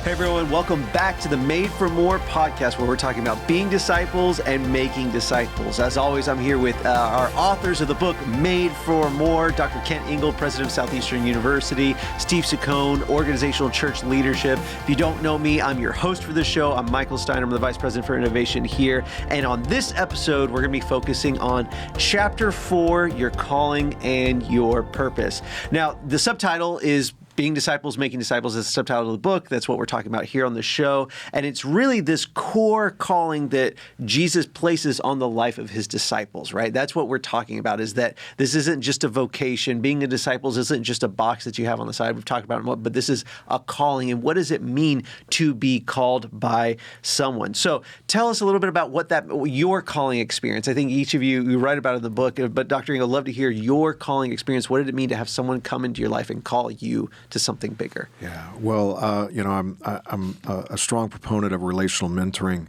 Hey everyone, welcome back to the Made for More podcast, where we're talking about being disciples and making disciples. As always, I'm here with our authors of the book, Made for More, Dr. Kent Ingle, president of Southeastern University, Steve Saccone, organizational church leadership. If you don't know me, I'm your host for this show. I'm Michael Steiner. I'm the vice president for innovation here. And on this episode, we're going to be focusing on chapter 4, your calling and your purpose. Now, the subtitle is Being Disciples, Making Disciples is the subtitle of the book. That's what we're talking about here on the show. And it's really this core calling that Jesus places on the life of his disciples, right? That's what we're talking about, is that this isn't just a vocation. Being a disciple isn't just a box that you have on the side. We've talked about it, but this is a calling. And what does it mean to be called by someone? So tell us a little bit about your calling experience. I think each of you write about it in the book, but Dr. Ingle, I'd love to hear your calling experience. What did it mean to have someone come into your life and call you to something bigger? Yeah, well, I'm a strong proponent of relational mentoring,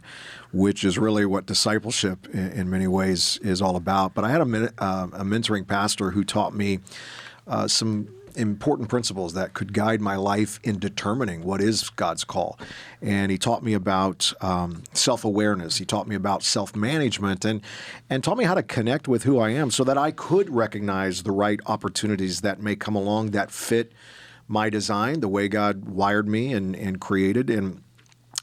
which is really what discipleship in many ways is all about. But I had a mentoring pastor who taught me some important principles that could guide my life in determining what is God's call. And he taught me about self-awareness. He taught me about self-management and taught me how to connect with who I am so that I could recognize the right opportunities that may come along that fit my design, the way God wired me and created. And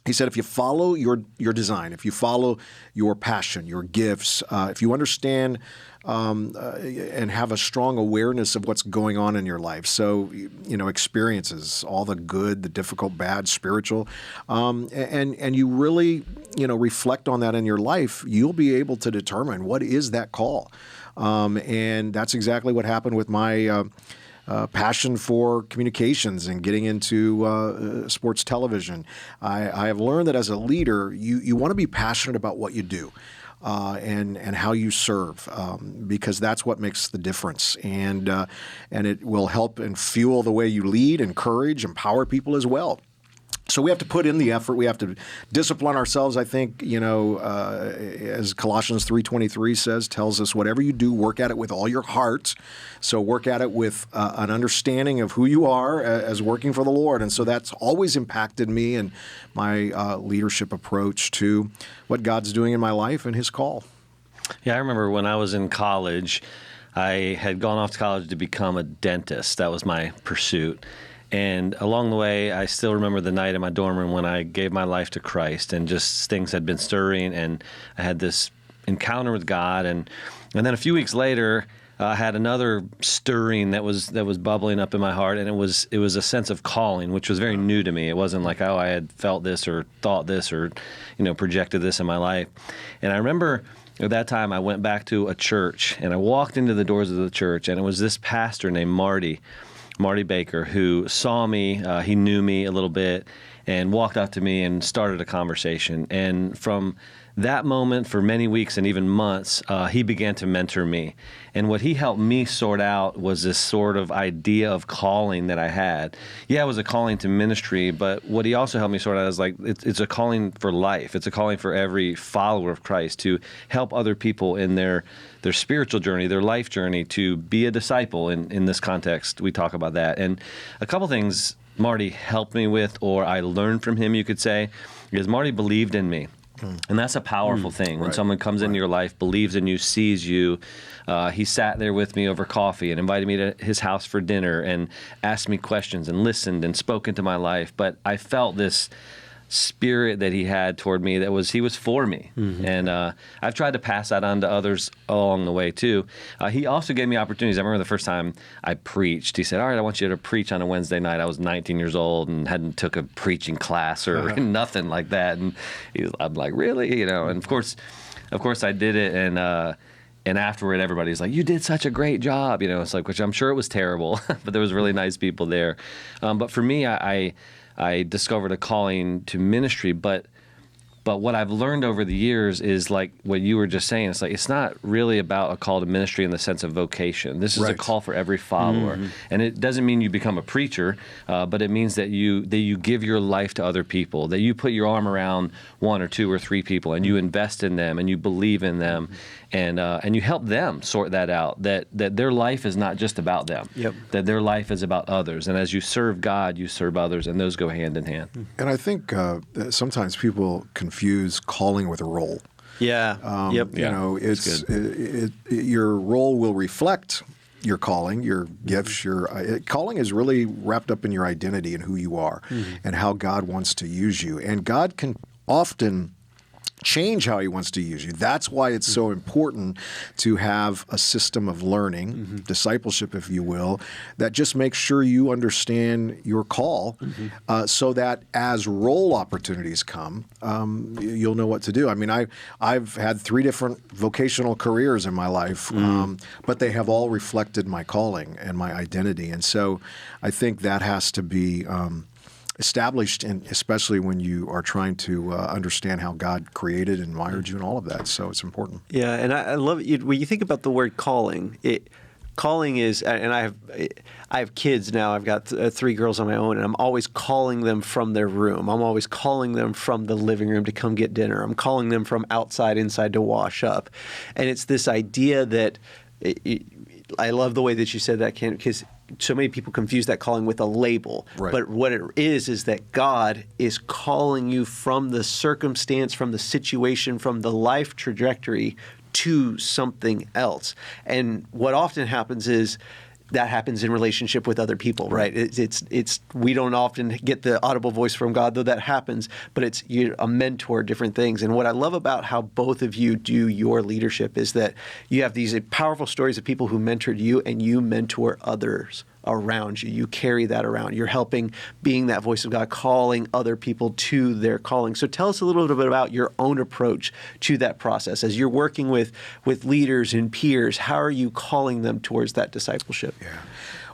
he said, if you follow your design, if you follow your passion, your gifts, if you understand and have a strong awareness of what's going on in your life, so, experiences, all the good, the difficult, bad, spiritual, and you really, reflect on that in your life, you'll be able to determine what is that call. And that's exactly what happened with my passion for communications and getting into sports television. I have learned that as a leader, you want to be passionate about what you do and how you serve, because that's what makes the difference. And it will help and fuel the way you lead, encourage, empower people as well. So we have to put in the effort. We have to discipline ourselves. I think, as Colossians 3:23 says, tells us, whatever you do, work at it with all your heart. So work at it with an understanding of who you are as working for the Lord. And so that's always impacted me and my leadership approach to what God's doing in my life and his call. Yeah, I remember when I was in college, I had gone off to college to become a dentist. That was my pursuit. And along the way, I still remember the night in my dorm room when I gave my life to Christ, and just things had been stirring, and I had this encounter with God. And then a few weeks later, I had another stirring that was bubbling up in my heart, and it was a sense of calling, which was very new to me. It wasn't like, I had felt this or thought this or, projected this in my life. And I remember at that time I went back to a church, and I walked into the doors of the church, and it was this pastor named Marty Baker, who saw me, he knew me a little bit, and walked up to me and started a conversation. And from that moment, for many weeks and even months, he began to mentor me. And what he helped me sort out was this sort of idea of calling that I had. Yeah, it was a calling to ministry, but what he also helped me sort out is it's a calling for life. It's a calling for every follower of Christ to help other people in their spiritual journey, their life journey, to be a disciple. In this context, we talk about that. And a couple things Marty helped me with, or I learned from him, you could say, is Marty believed in me. And that's a powerful thing. When someone comes into your life, believes in you, sees you. He sat there with me over coffee and invited me to his house for dinner and asked me questions and listened and spoke into my life. But I felt this spirit that he had toward me he was for me. Mm-hmm. And I've tried to pass that on to others along the way too. He also gave me opportunities. I remember the first time I preached, he said, all right, I want you to preach on a Wednesday night. I was 19 years old and hadn't took a preaching class or nothing like that. And I'm like, really? And of course I did it. And afterward, everybody's like, you did such a great job. It's like, which I'm sure it was terrible, but there was really nice people there. But for me, I discovered a calling to ministry, but what I've learned over the years is like what you were just saying. It's like it's not really about a call to ministry in the sense of vocation. This is a call for every follower, and it doesn't mean you become a preacher, but it means that you give your life to other people, that you put your arm around one or two or three people, and you invest in them, and you believe in them, and you help them sort that out, that their life is not just about them, that their life is about others. And as you serve God, you serve others, and those go hand in hand. And I think sometimes people confuse calling with a role. Yeah. You know, your role will reflect your calling, your gifts. Your calling is really wrapped up in your identity and who you are, and how God wants to use you. And God can often change how he wants to use you. That's why it's so important to have a system of learning, discipleship, if you will, that just makes sure you understand your call, so that as role opportunities come, you'll know what to do. I mean, I've had 3 different vocational careers in my life, but they have all reflected my calling and my identity. And so I think that has to be established, and especially when you are trying to understand how God created and wired you and all of that. So it's important. Yeah, and I love it. When you think about the word calling, calling is, and I have kids now. I've got 3 girls on my own, and I'm always calling them from their room. I'm always calling them from the living room to come get dinner. I'm calling them from inside to wash up. And it's this idea that I love the way that you said that, Ken, because so many people confuse that calling with a label. Right. But what it is that God is calling you from the circumstance, from the situation, from the life trajectory to something else. And what often happens is that happens in relationship with other people, right? It's we don't often get the audible voice from God, though that happens, but you're a mentor, different things. And what I love about how both of you do your leadership is that you have these powerful stories of people who mentored you, and you mentor others around you. You carry that around. You're helping, being that voice of God, calling other people to their calling. So tell us a little bit about your own approach to that process. As you're working with leaders and peers, how are you calling them towards that discipleship? Yeah.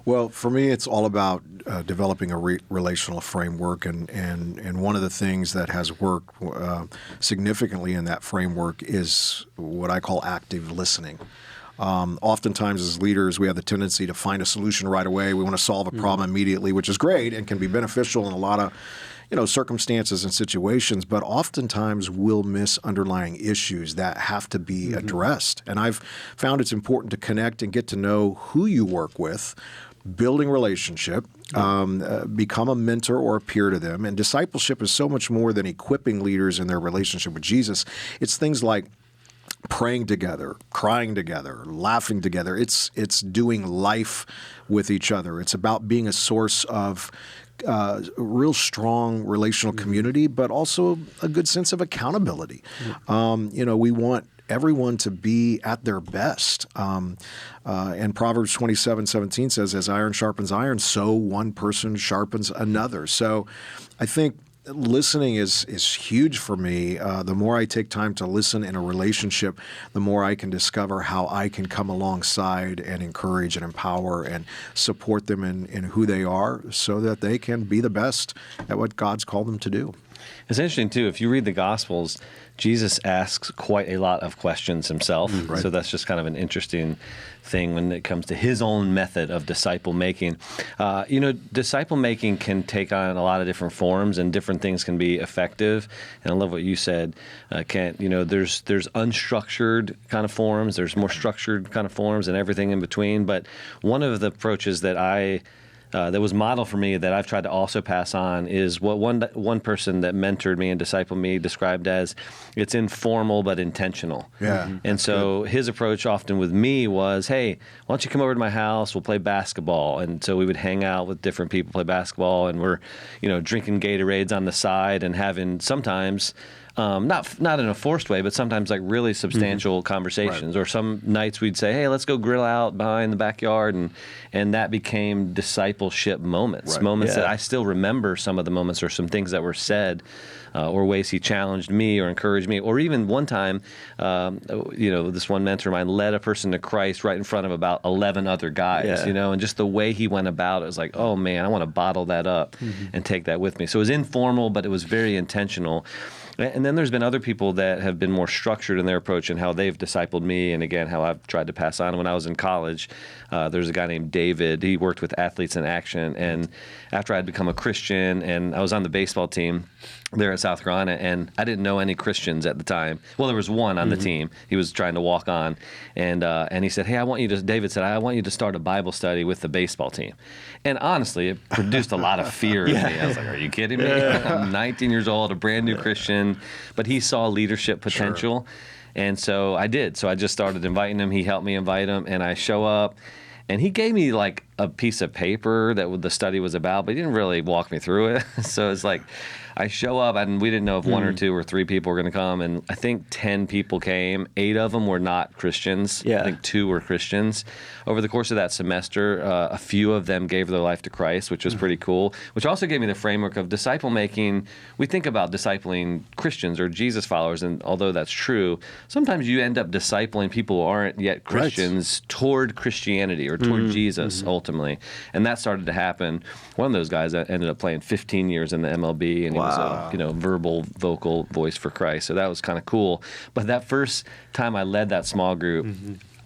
Well, for me, it's all about developing a relational framework, and one of the things that has worked significantly in that framework is what I call active listening. Oftentimes as leaders, we have the tendency to find a solution right away. We want to solve a problem immediately, which is great and can be beneficial in a lot of circumstances and situations, but oftentimes we'll miss underlying issues that have to be addressed. And I've found it's important to connect and get to know who you work with, building relationship, become a mentor or a peer to them. And discipleship is so much more than equipping leaders in their relationship with Jesus. It's things like praying together, crying together, laughing together. It's doing life with each other. It's about being a source of real strong relational community, but also a good sense of accountability. We want everyone to be at their best. And Proverbs 27:17 says, as iron sharpens iron, so one person sharpens another. So I think listening is huge for me. The more I take time to listen in a relationship, the more I can discover how I can come alongside and encourage and empower and support them in who they are, so that they can be the best at what God's called them to do. It's interesting, too. If you read the Gospels, Jesus asks quite a lot of questions himself. Right. So that's just kind of an interesting thing when it comes to his own method of disciple making. Disciple making can take on a lot of different forms, and different things can be effective. And I love what you said, Kent. There's unstructured kind of forms, there's more structured kind of forms, and everything in between. But one of the approaches that that was modeled for me that I've tried to also pass on is what one person that mentored me and discipled me described as, it's informal but intentional. Yeah. And so his approach often with me was, hey, why don't you come over to my house, we'll play basketball. And so we would hang out with different people, play basketball, and we're drinking Gatorades on the side and having sometimes not in a forced way, but sometimes like really substantial conversations. Right. Or some nights we'd say, hey, let's go grill out behind the backyard. And that became discipleship moments, that I still remember some of the moments, or some things that were said, or ways he challenged me or encouraged me. Or even one time, this one mentor of mine led a person to Christ right in front of about 11 other guys, and just the way he went about it was like, oh man, I want to bottle that up and take that with me. So it was informal, but it was very intentional. And then there's been other people that have been more structured in their approach and how they've discipled me, and again, how I've tried to pass on. When I was in college, there's a guy named David. He worked with Athletes in Action, and after I had become a Christian and I was on the baseball team, there at South Carolina, and I didn't know any Christians at the time. Well, there was one on the team. He was trying to walk on, and he said, "Hey, David said, I want you to start a Bible study with the baseball team." And honestly, it produced a lot of fear in me. I was like, "Are you kidding me? I'm 19 years old, a brand new Christian," but he saw leadership potential, and so I did. So I just started inviting him. He helped me invite him, and I show up. And he gave me like a piece of paper that the study was about, but he didn't really walk me through it. So it's like I show up, and we didn't know if one or two or three people were going to come. And I think 10 people came. 8 of them were not Christians. Yeah. I think 2 were Christians. Over the course of that semester, a few of them gave their life to Christ, which was pretty cool, which also gave me the framework of disciple making. We think about discipling Christians or Jesus followers, and although that's true, sometimes you end up discipling people who aren't yet Christians toward Christianity or toward Jesus ultimately. And that started to happen. One of those guys ended up playing 15 years in the MLB, and he was a verbal, vocal voice for Christ. So that was kind of cool. But that first time I led that small group,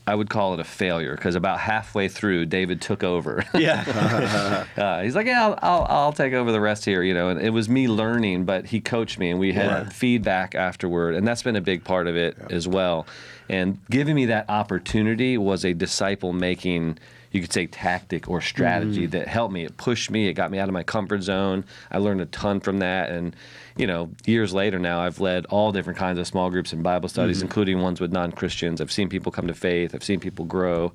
I would call it a failure, because about halfway through, David took over. Yeah. He's like, "Yeah, I'll take over the rest here," And it was me learning, but he coached me, and we had feedback afterward, and that's been a big part of it as well. And giving me that opportunity was a disciple-making, you could say, tactic or strategy that helped me. It pushed me. It got me out of my comfort zone. I learned a ton from that. And, years later now, I've led all different kinds of small groups and Bible studies, including ones with non-Christians. I've seen people come to faith. I've seen people grow.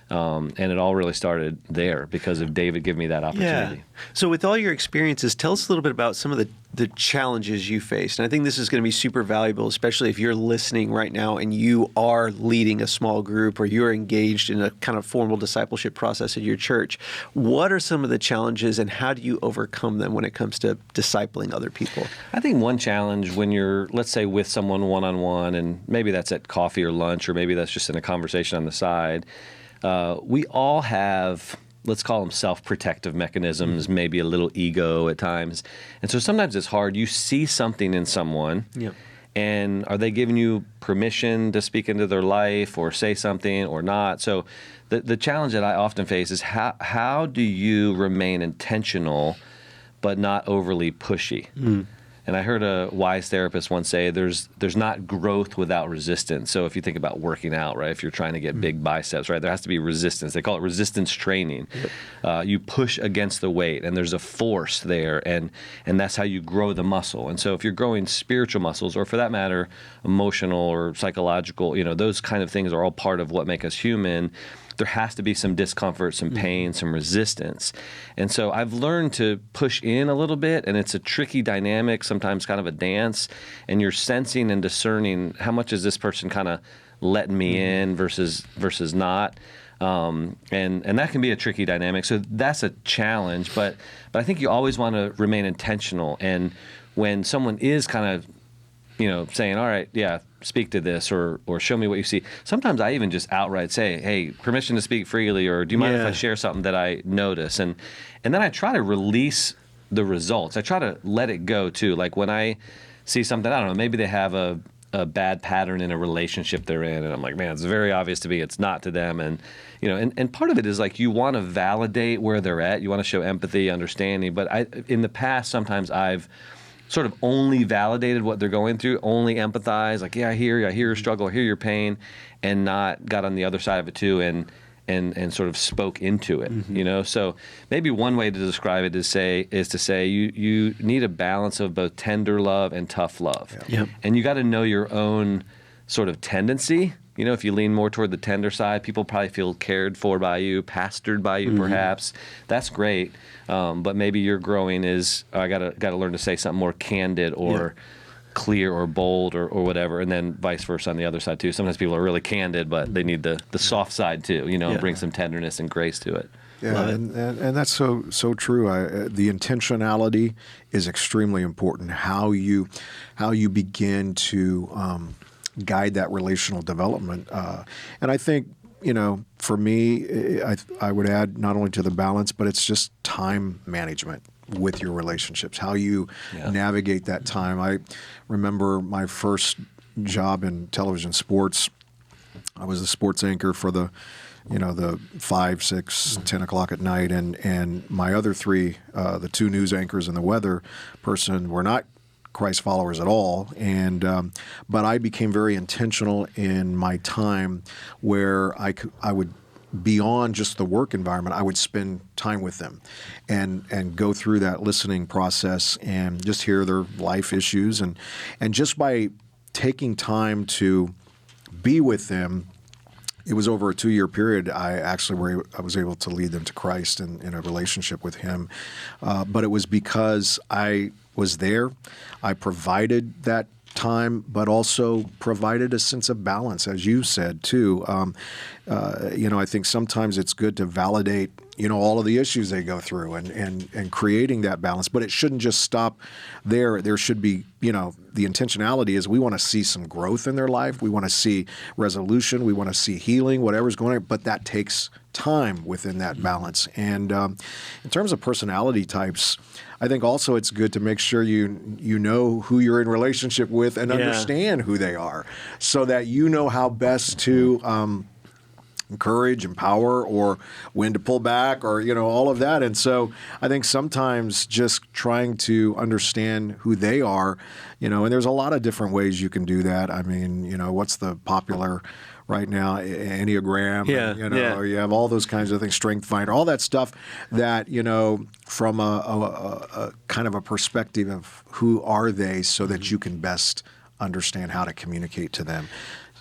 And it all really started there because of David giving me that opportunity. Yeah. So with all your experiences, tell us a little bit about some of the challenges you faced. And I think this is going to be super valuable, especially if you're listening right now and you are leading a small group or you're engaged in a kind of formal discipleship process at your church. What are some of the challenges, and how do you overcome them when it comes to discipling other people? I think one challenge when you're, let's say, with someone one-on-one, and maybe that's at coffee or lunch, or maybe that's just in a conversation on the side, we all have, let's call them self-protective mechanisms, maybe a little ego at times. And so sometimes it's hard. You see something in someone, and are they giving you permission to speak into their life or say something or not? So the challenge that I often face is how do you remain intentional but not overly pushy? And I heard a wise therapist once say, there's not growth without resistance. So if you think about working out, right, if you're trying to get big biceps, right, there has to be resistance. They call it resistance training. You push against the weight, and there's a force there, and that's how you grow the muscle. And so if you're growing spiritual muscles, or for that matter, emotional or psychological, those kind of things are all part of what make us human. There has to be some discomfort, some pain, some resistance. And so I've learned to push in a little bit, and it's a tricky dynamic, sometimes kind of a dance, and you're sensing and discerning how much is this person kind of letting me in versus not. And that can be a tricky dynamic. So that's a challenge, but I think you always want to remain intentional. And when someone is kind of saying, all right, yeah, speak to this or show me what you see. Sometimes I even just outright say, hey, permission to speak freely, or do you mind if I share something that I notice? And then I try to release the results. I try to let it go too. Like when I see something, I don't know, maybe they have a bad pattern in a relationship they're in, and I'm like, man, it's very obvious to me it's not to them. And and part of it is like you want to validate where they're at. You want to show empathy, understanding. But in the past, sometimes I've sort of only validated what they're going through, only empathize, like, yeah, I hear you, I hear your struggle, I hear your pain, and not got on the other side of it too and sort of spoke into it, So maybe one way to describe it is to say you need a balance of both tender love and tough love. And you got to know your own sort of tendency. If you lean more toward the tender side, people probably feel cared for by you, pastored by you, perhaps. That's great. But maybe your growing is, I gotta learn to say something more candid or clear or bold or whatever, and then vice versa on the other side too. Sometimes people are really candid, but they need the soft side too, and bring some tenderness and grace to it. Yeah, and that's so true. The intentionality is extremely important. How you begin to guide that relational development, and I think for me, I would add not only to the balance, but it's just time management with your relationships. How you navigate that time. I remember my first job in television sports. I was the sports anchor for the 5, 6, 10 o'clock at night, and my other 3, the 2 news anchors and the weather person, were not Christ followers at all. And but I became very intentional in my time where I would, beyond just the work environment, I would spend time with them and go through that listening process and just hear their life issues. And just by taking time to be with them, it was over a 2-year period. I was able to lead them to Christ in a relationship with Him. But it was because I was there. I provided that time, but also provided a sense of balance, as you said too. I think sometimes it's good to validate, all of the issues they go through and creating that balance. But it shouldn't just stop there. There should be, the intentionality is we want to see some growth in their life. We want to see resolution. We want to see healing, whatever's going on. But that takes time within that balance. And in terms of personality types, I think also it's good to make sure you know who you're in relationship with and understand who they are, so that you know how best to encourage, empower, or when to pull back, or all of that. And so I think sometimes just trying to understand who they are, and there's a lot of different ways you can do that. I mean, what's the popular right now, Enneagram, you have all those kinds of things, Strength Finder, all that stuff that, from a kind of a perspective of who are they, so that you can best understand how to communicate to them.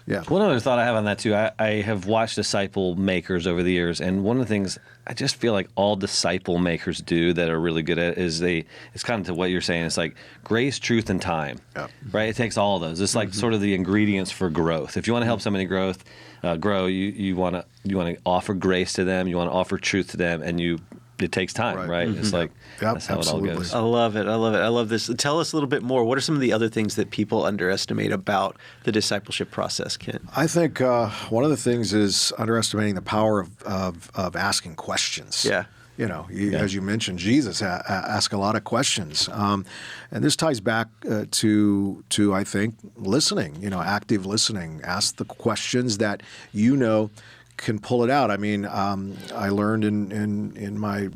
Yeah. One other thought I have on that too, I have watched disciple makers over the years, and one of the things I just feel like all disciple makers do that are really good at is it's kind of to what you're saying. It's like grace, truth, and time, right? It takes all of those. It's like sort of the ingredients for growth. If you want to help somebody grow, you want to offer grace to them, you want to offer truth to them, and it takes time, right? It's like that's how absolutely. it all goes. I love it. I love this. Tell us a little bit more. What are some of the other things that people underestimate about the discipleship process, Kent? I think one of the things is underestimating the power of asking questions. Yeah. As you mentioned, Jesus asked a lot of questions. And this ties back to I think, listening, active listening. Ask the questions that can pull it out. I mean, I learned in my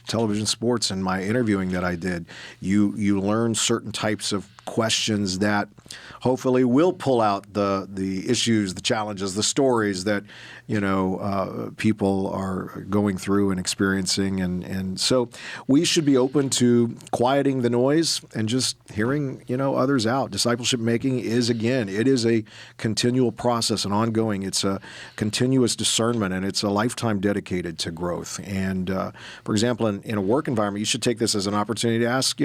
television sports and my interviewing that I did, you learn certain types of questions that hopefully will pull out the issues, the challenges, the stories that people are going through and experiencing, and so we should be open to quieting the noise and just hearing others out. Discipleship making is a continual process, and ongoing. It's a continuous discernment, and it's a lifetime dedicated to growth. And for example, in a work environment, you should take this as an opportunity to ask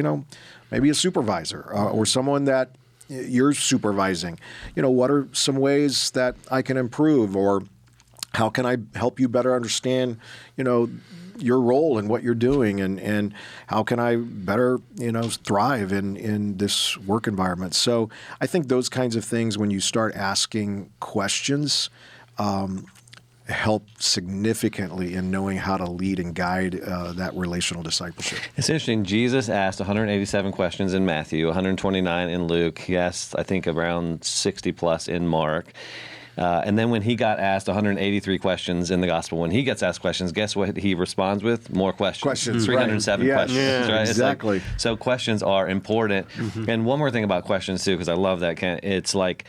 maybe a supervisor or someone that you're supervising, what are some ways that I can improve, or how can I help you better understand, your role and what you're doing, and how can I better, thrive in this work environment. So I think those kinds of things, when you start asking questions, help significantly in knowing how to lead and guide that relational discipleship. It's interesting. Jesus asked 187 questions in Matthew, 129 in Luke. He asked, I think, around 60 plus in Mark. And then when he got asked 183 questions in the gospel, when he gets asked questions, guess what he responds with? More questions. 307 questions. Yeah, right? Exactly. So questions are important. And one more thing about questions, too, because I love that, Kent. It's like,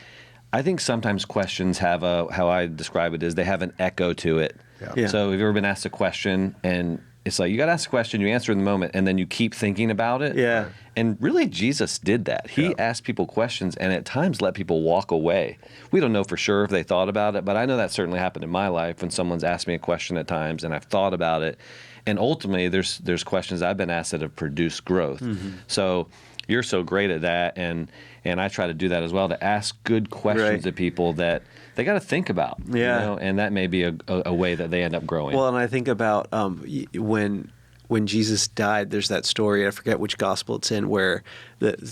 I think sometimes questions have how I describe it is they have an echo to it. Yeah. So have you ever been asked a question, and it's like you got to ask a question, you answer in the moment, and then you keep thinking about it? Yeah. And really, Jesus did that. He asked people questions and at times let people walk away. We don't know for sure if they thought about it, but I know that certainly happened in my life when someone's asked me a question at times and I've thought about it. And ultimately, there's questions I've been asked that have produced growth. So you're so great at that, and I try to do that as well, to ask good questions to people that they got to think about. And that may be a way that they end up growing. Well, and I think about when Jesus died, there's that story, I forget which gospel it's in, where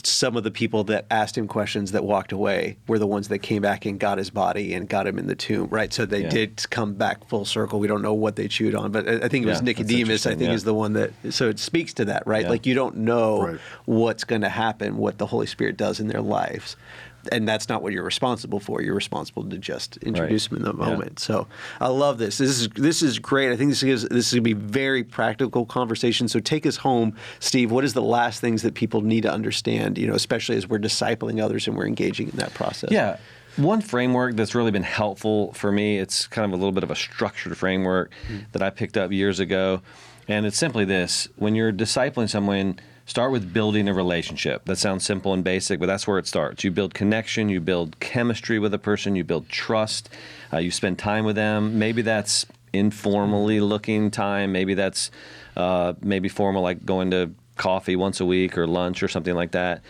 some of the people that asked him questions that walked away were the ones that came back and got his body and got him in the tomb, right? So they did come back full circle. We don't know what they chewed on, but I think it was Nicodemus, I think is the one that, so it speaks to that, right? Like you don't know what's going to happen, what the Holy Spirit does in their lives. and that's not what you're responsible for. You're responsible to just introduce them in the moment. Yeah. So I love this. This is great. I think this is going to be very practical conversation. So take us home, Steve. What is the last things that people need to understand, especially as we're discipling others and we're engaging in that process? Yeah. One framework that's really been helpful for me, it's kind of a little bit of a structured framework that I picked up years ago. And it's simply this: when you're discipling someone, start with building a relationship. That sounds simple and basic, but that's where it starts. You build connection, you build chemistry with a person, you build trust, you spend time with them. Maybe that's informally looking time. Maybe that's maybe formal, like going to coffee once a week or lunch or something like that.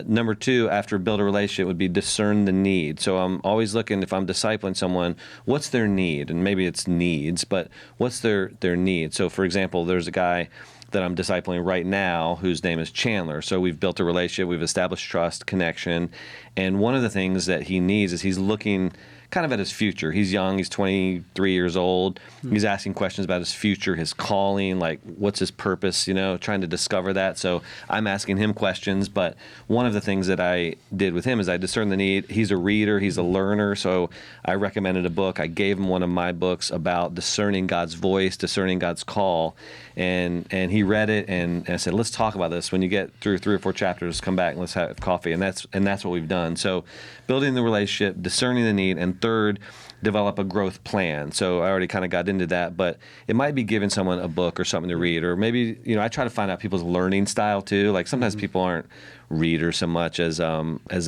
Number two, after build a relationship, would be discern the need. So I'm always looking, if I'm discipling someone, what's their need? And maybe it's needs, but what's their need? So for example, there's a guy that I'm discipling right now whose name is Chandler. So we've built a relationship, we've established trust, connection, and one of the things that he needs is he's looking kind of at his future. He's young, he's 23 years old. He's asking questions about his future, his calling, like what's his purpose, trying to discover that. So I'm asking him questions, but one of the things that I did with him is I discerned the need. He's a reader, he's a learner, so I recommended a book. I gave him one of my books about discerning God's voice, discerning God's call, and he read it, and I said, let's talk about this. When you get through 3 or 4 chapters, come back and let's have coffee, and that's what we've done. So building the relationship, discerning the need, and third, develop a growth plan. So I already kind of got into that, but it might be giving someone a book or something to read, or maybe, I try to find out people's learning style too. Like sometimes people aren't readers so much as they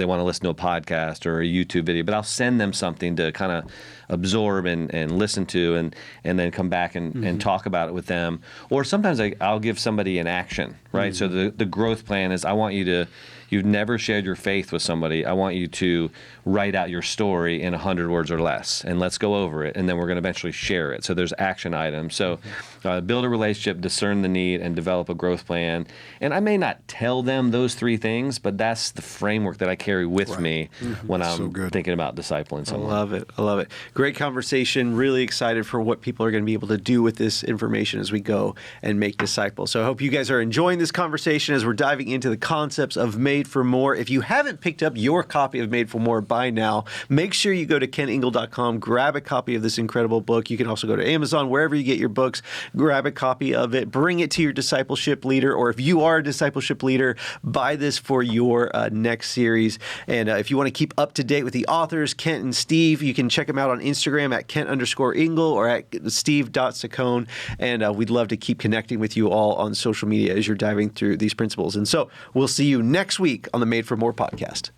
want to listen to a podcast or a YouTube video, but I'll send them something to kind of absorb and listen to, and then come back and talk about it with them. Or sometimes I'll give somebody an action, right? So the growth plan is, I want you've never shared your faith with somebody. I want you to write out your story in 100 words or less, and let's go over it, and then we're going to eventually share it. So there's action items. So build a relationship, discern the need, and develop a growth plan. And I may not tell them those 3 things, but that's the framework that I carry with me when I'm thinking about discipling someone. I love it. Great conversation. Really excited for what people are going to be able to do with this information as we go and make disciples. So I hope you guys are enjoying this conversation as we're diving into the concepts of Made for More. If you haven't picked up your copy of Made for More by now, make sure you go to keningle.com, grab a copy of this incredible book. You can also go to Amazon, wherever you get your books, grab a copy of it, bring it to your discipleship leader, or if you are a discipleship leader, buy this for your next series. And if you want to keep up to date with the authors, Kent and Steve, you can check them out on Instagram at Kent_Ingle or at Steve.Saccone. And we'd love to keep connecting with you all on social media as you're diving through these principles. And so we'll see you next week on the Made for More podcast.